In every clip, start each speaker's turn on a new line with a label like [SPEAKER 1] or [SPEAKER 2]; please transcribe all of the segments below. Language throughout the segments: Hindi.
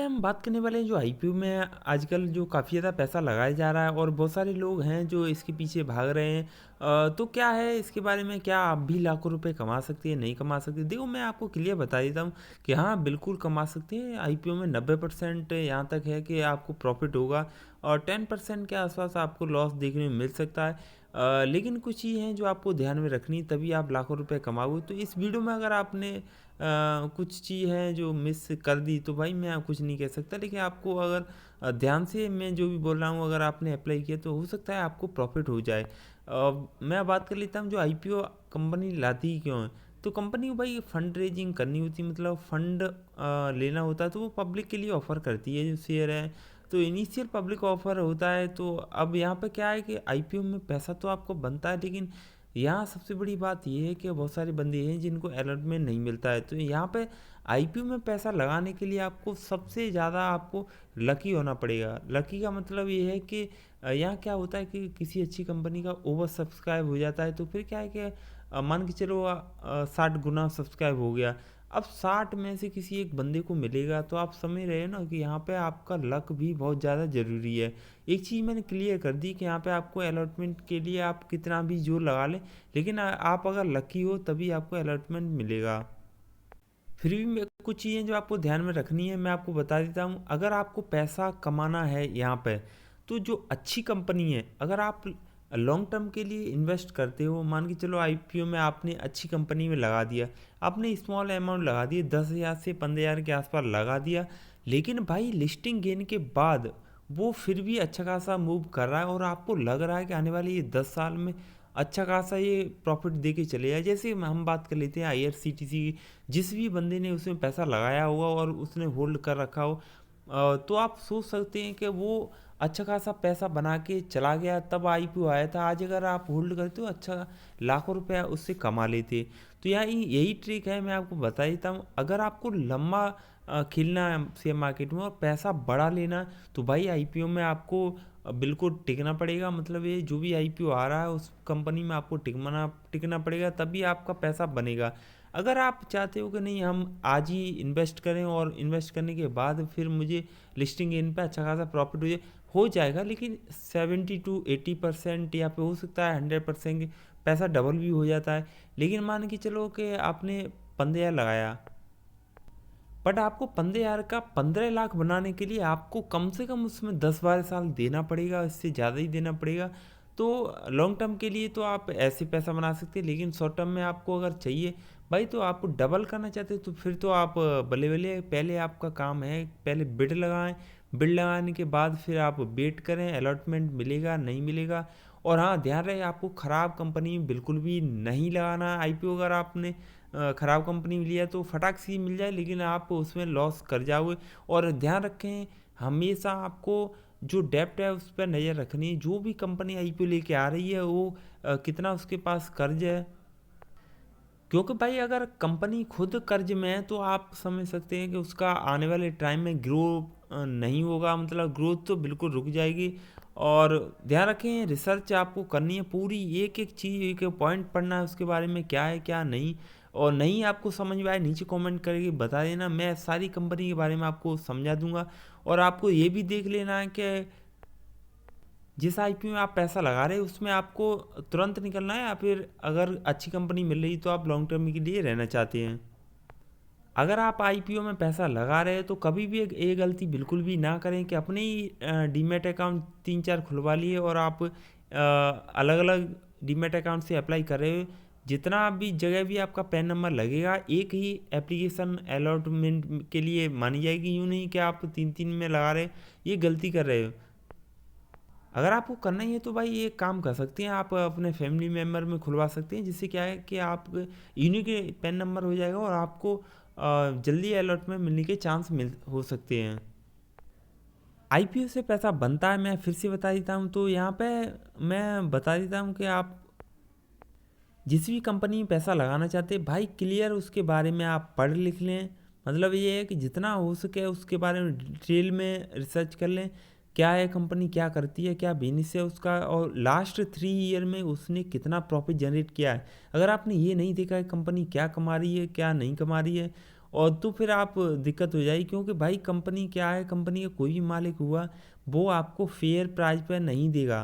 [SPEAKER 1] हम बात करने वाले हैं जो आईपीओ में आजकल जो काफ़ी ज़्यादा पैसा लगाया जा रहा है और बहुत सारे लोग हैं जो इसके पीछे भाग रहे हैं। तो क्या है इसके बारे में, क्या आप भी लाखों रुपए कमा सकते हैं, नहीं कमा सकते? देखो, मैं आपको क्लियर बता देता हूँ कि हाँ, बिल्कुल कमा सकते हैं। आईपीओ में 90% यहाँ तक है कि आपको प्रॉफ़िट होगा और 10% के आसपास आपको लॉस देखने में मिल सकता है। लेकिन कुछ चीज़ हैं जो आपको ध्यान में रखनी है, तभी आप लाखों रुपए कमाओगे। तो इस वीडियो में अगर आपने कुछ चीज़ है जो मिस कर दी तो भाई मैं कुछ नहीं कह सकता, लेकिन आपको अगर ध्यान से मैं जो भी बोल रहा हूँ अगर आपने अप्लाई किया तो हो सकता है आपको प्रॉफिट हो जाए। मैं बात कर लेता हूँ जो आईपीओ कंपनी लाती ही क्यों है। तो कंपनी को भाई फंड रेजिंग करनी होती है, मतलब फंड लेना होता है, तो वो पब्लिक के लिए ऑफ़र करती है जो शेयर है। तो इनिशियल पब्लिक ऑफ़र होता है। तो अब यहाँ पे क्या है कि आईपीओ में पैसा तो आपको बनता है, लेकिन यहाँ सबसे बड़ी बात ये है कि बहुत सारे बंदे हैं जिनको अलॉटमेंट नहीं मिलता है। तो यहाँ पे आईपीओ में पैसा लगाने के लिए आपको सबसे ज़्यादा आपको लकी होना पड़ेगा। लकी का मतलब ये है कि यहाँ क्या होता है कि किसी अच्छी कंपनी का ओवर सब्सक्राइब हो जाता है, तो फिर क्या है कि मान के चलो 60 गुना सब्सक्राइब हो गया। अब 60 में से किसी एक बंदे को मिलेगा, तो आप समझ रहे हो ना कि यहाँ पे आपका लक भी बहुत ज़्यादा ज़रूरी है। एक चीज़ मैंने क्लियर कर दी कि यहाँ पे आपको अलॉटमेंट के लिए आप कितना भी जोर लगा लें, लेकिन आप अगर लकी हो तभी आपको अलॉटमेंट मिलेगा। फिर भी कुछ चीज़ें जो आपको ध्यान में रखनी है मैं आपको बता देता हूँ। अगर आपको पैसा कमाना है यहाँ पे, तो जो अच्छी कंपनी है, अगर आप लॉन्ग टर्म के लिए इन्वेस्ट करते हो, मान के चलो आईपीओ में आपने अच्छी कंपनी में लगा दिया, आपने स्मॉल अमाउंट लगा दिए, 10,000 से 15,000 के आसपास लगा दिया, लेकिन भाई लिस्टिंग गेन के बाद वो फिर भी अच्छा खासा मूव कर रहा है और आपको लग रहा है कि आने वाले ये 10 साल में अच्छा खासा ये प्रॉफिट दे के चले जाए। जैसे हम बात कर लेते हैं आईआरसीटीसी की, जिस भी बंदे ने उसमें पैसा लगाया होगा और उसने होल्ड कर रखा हो, तो आप सोच सकते हैं कि वो अच्छा खासा पैसा बना के चला गया, तब आईपीओ आया था। आज अगर आप होल्ड करते हो, अच्छा लाखों रुपया उससे कमा लेते। तो यही यही ट्रिक है, मैं आपको बता देता हूँ। अगर आपको लंबा खेलना है शेयर मार्केट में और पैसा बड़ा लेना है, तो भाई आईपीओ में आपको बिल्कुल टिकना पड़ेगा। मतलब ये जो भी आईपीओ आ रहा है उस कंपनी में आपको टिकना पड़ेगा, तभी आपका पैसा बनेगा। अगर आप चाहते हो कि नहीं हम आज ही इन्वेस्ट करें और इन्वेस्ट करने के बाद फिर मुझे लिस्टिंग इन पे अच्छा खासा प्रॉफिट हो जाएगा, लेकिन 70 to 80% या पे हो सकता है 100% पैसा डबल भी हो जाता है। लेकिन मान के चलो कि आपने 15,000 लगाया, बट आपको 15,000 का 15 लाख बनाने के लिए आपको कम से कम उसमें 10-12 साल देना पड़ेगा, इससे ज़्यादा ही देना पड़ेगा। तो लॉन्ग टर्म के लिए तो आप ऐसे पैसा बना सकते हैं, लेकिन शॉर्ट टर्म में आपको अगर चाहिए भाई, तो आप डबल करना चाहते हैं, तो फिर तो आप बल्ले बल्ले पहले आपका काम है, पहले बिड लगाएं। बिड लगाने के बाद फिर आप वेट करें, अलॉटमेंट मिलेगा नहीं मिलेगा। और हाँ, ध्यान रहे आपको ख़राब कंपनी में बिल्कुल भी नहीं लगाना आईपीओ। अगर आपने ख़राब कंपनी में लिया तो फटाक से ही मिल जाए, लेकिन आप उसमें लॉस कर जाओगे। और ध्यान रखें, हमेशा आपको जो डेप्ट है उस पर नज़र रखनी है। जो भी कंपनी आईपीओ लेके आ रही है वो कितना उसके पास कर्ज है, क्योंकि भाई अगर कंपनी खुद कर्ज में है तो आप समझ सकते हैं कि उसका आने वाले टाइम में ग्रो नहीं होगा, मतलब ग्रोथ तो बिल्कुल रुक जाएगी। और ध्यान रखें, रिसर्च आपको करनी है पूरी, एक एक चीज़, एक एक पॉइंट पढ़ना है उसके बारे में, क्या है क्या नहीं। और नहीं आपको समझ में आए, नीचे कमेंट करके बता देना, मैं सारी कंपनी के बारे में आपको समझा दूंगा। और आपको ये भी देख लेना है कि जिस आईपीओ में आप पैसा लगा रहे हैं उसमें आपको तुरंत निकलना है, या फिर अगर अच्छी कंपनी मिल रही तो आप लॉन्ग टर्म के लिए रहना चाहते हैं। अगर आप आईपीओ में पैसा लगा रहे हैं तो कभी भी ये गलती बिल्कुल भी ना करें कि अपने ही डीमैट अकाउंट 3-4 खुलवा लिए और आप अलग अलग डीमैट अकाउंट से अप्लाई कर रहे हो। जितना भी जगह भी आपका पैन नंबर लगेगा, एक ही एप्लीकेशन अलॉटमेंट के लिए मानी जाएगी। यूँ नहीं कि आप 3-3 में लगा रहे, ये गलती कर रहे हो। अगर आपको करना ही है तो भाई ये काम कर सकते हैं, आप अपने फैमिली मेम्बर में खुलवा सकते हैं, जिससे क्या है कि आप यूनिक पैन नंबर हो जाएगा और आपको जल्दी अलॉटमेंट मिलने के चांस मिल हो सकते हैं। आईपीओ से पैसा बनता है, मैं फिर से बता देता हूँ। तो यहाँ पे मैं बता देता हूँ कि आप जिस भी कंपनी में पैसा लगाना चाहते हैं भाई, क्लियर उसके बारे में आप पढ़ लिख लें। मतलब ये है कि जितना हो सके उसके बारे में डिटेल में रिसर्च कर लें, क्या है कंपनी, क्या करती है, क्या बिजनेस है उसका, और लास्ट 3 ईयर में उसने कितना प्रॉफिट जनरेट किया है। अगर आपने ये नहीं देखा है कंपनी क्या कमा रही है क्या नहीं कमा रही है, और तो फिर आप दिक्कत हो जाएगी, क्योंकि भाई कंपनी क्या है, कंपनी का कोई भी मालिक हुआ वो आपको फेयर प्राइस पे नहीं देगा,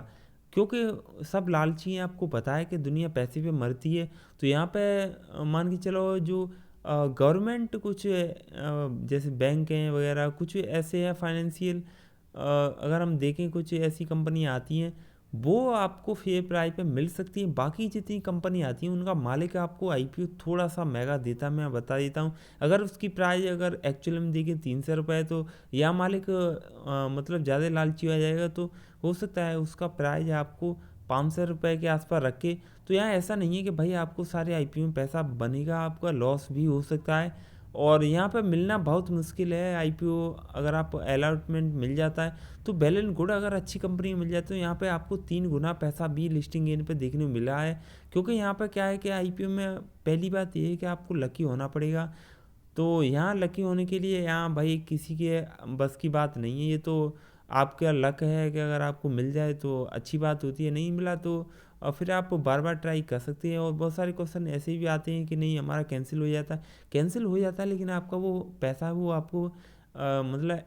[SPEAKER 1] क्योंकि सब लालची हैं। आपको पता है कि दुनिया पैसे पे मरती है। तो यहाँ पे मान के चलो जो गवर्नमेंट कुछ जैसे बैंक हैं वगैरह कुछ ऐसे हैं फाइनेंशियल, अगर हम देखें कुछ ऐसी कंपनी आती हैं वो आपको फेयर प्राइस पे मिल सकती हैं। बाकी जितनी कंपनी आती हैं उनका मालिक आपको आईपीओ थोड़ा सा महंगा देता है। मैं बता देता हूँ, अगर उसकी प्राइस अगर एक्चुअल में देखें 300 रुपये, तो या मालिक मतलब ज़्यादा लालची हो जाएगा तो हो सकता है उसका प्राइस आपको 500 रुपये के आसपास रखे। तो यहाँ ऐसा नहीं है कि भाई आपको सारे आईपीओ में पैसा बनेगा, आपका लॉस भी हो सकता है। और यहाँ पर मिलना बहुत मुश्किल है आईपीओ। अगर आप अलॉटमेंट मिल जाता है तो वेल एंड गुड, अगर अच्छी कंपनी मिल जाती है तो यहाँ पे आपको 3 गुना पैसा भी लिस्टिंग गेन पे देखने को मिला है। क्योंकि यहाँ पर क्या है कि आईपीओ में पहली बात ये है कि आपको लकी होना पड़ेगा। तो यहाँ लकी होने के लिए यहाँ भाई किसी के बस की बात नहीं है, ये तो आपका लक है कि अगर आपको मिल जाए तो अच्छी बात होती है, नहीं मिला तो और फिर आप बार बार ट्राई कर सकते हैं। और बहुत सारे क्वेश्चन ऐसे भी आते हैं कि नहीं हमारा कैंसिल हो जाता है, कैंसिल हो जाता है लेकिन आपका वो पैसा है वो आपको मतलब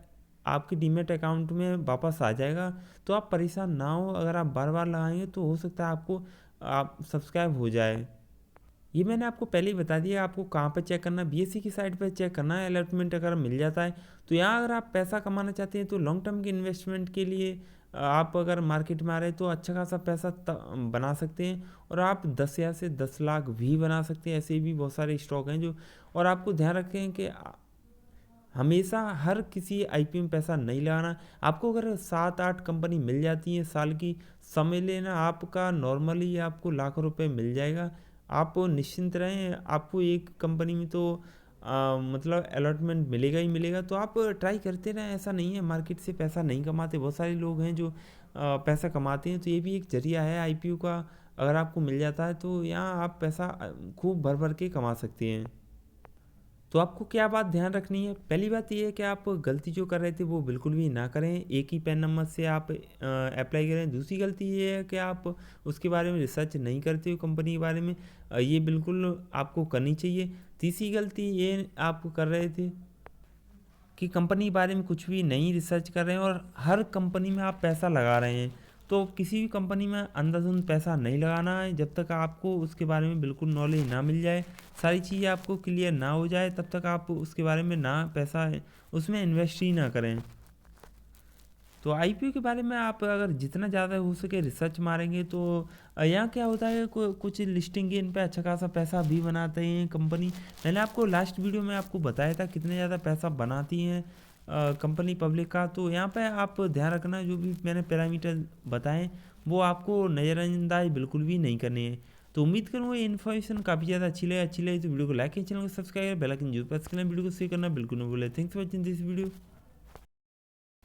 [SPEAKER 1] आपके डीमेट अकाउंट में वापस आ जाएगा। तो आप परेशान ना हो, अगर आप बार बार लगाएंगे तो हो सकता है आपको आप सब्सक्राइब हो जाए। ये मैंने आपको पहले ही बता दिया आपको कहाँ पर चेक करना है, बीएससी की साइट पर चेक करना है। अलॉटमेंट अगर मिल जाता है तो यहाँ अगर आप पैसा कमाना चाहते हैं तो लॉन्ग टर्म के इन्वेस्टमेंट के लिए आप अगर मार्केट में आ रहे हैं तो अच्छा खासा पैसा बना सकते हैं। और आप 10,000 से 10 लाख भी बना सकते हैं, ऐसे भी बहुत सारे स्टॉक हैं जो। और आपको ध्यान रखें कि हमेशा हर किसी आईपीओ में पैसा नहीं लगाना। आपको अगर 7-8 कंपनी मिल जाती हैं साल की, समझ लेना आपका नॉर्मली आपको लाखों रुपए मिल जाएगा। आप निश्चिंत रहें, आपको एक कंपनी में तो मतलब अलॉटमेंट मिलेगा ही मिलेगा। तो आप ट्राई करते रहें, ऐसा नहीं है मार्केट से पैसा नहीं कमाते, बहुत सारे लोग हैं जो पैसा कमाते हैं। तो ये भी एक जरिया है आईपीओ का, अगर आपको मिल जाता है तो यहाँ आप पैसा खूब भर भर के कमा सकते हैं। तो आपको क्या बात ध्यान रखनी है, पहली बात ये है कि आप गलती जो कर रहे थे वो बिल्कुल भी ना करें, एक ही पैन नंबर से आप अप्लाई करें। दूसरी गलती ये है कि आप उसके बारे में रिसर्च नहीं करते हो कंपनी के बारे में, ये बिल्कुल आपको करनी चाहिए। तीसरी गलती ये आप कर रहे थे कि कंपनी के बारे में कुछ भी नहीं रिसर्च कर रहे हैं और हर कंपनी में आप पैसा लगा रहे हैं। तो किसी भी कंपनी में अंधाधुंध पैसा नहीं लगाना है, जब तक आपको उसके बारे में बिल्कुल नॉलेज ना मिल जाए, सारी चीज़ें आपको क्लियर ना हो जाए, तब तक आप उसके बारे में ना पैसा उसमें इन्वेस्ट ही ना करें। तो आईपीओ के बारे में आप अगर जितना ज़्यादा हो सके रिसर्च मारेंगे तो यहाँ क्या होता है कुछ लिस्टिंग इन पे अच्छा खासा पैसा भी बनाते हैं कंपनी। मैंने आपको लास्ट वीडियो में आपको बताया था कितने ज़्यादा पैसा बनाती हैं कंपनी पब्लिक का। तो यहाँ पे आप ध्यान रखना, जो भी मैंने पैरामीटर बताएं वो आपको नज़रअंदाज बिल्कुल भी नहीं करने हैं। तो उम्मीद करूँगा ये इन्फॉर्मेशन काफ़ी ज़्यादा अच्छी लगी तो वीडियो को लाइक करें, चैनल को सब्सक्राइब, बेल आइकन जरूर प्रेस करना, वीडियो को शेयर करना बिल्कुल न भूलें। Thanks for watching this video.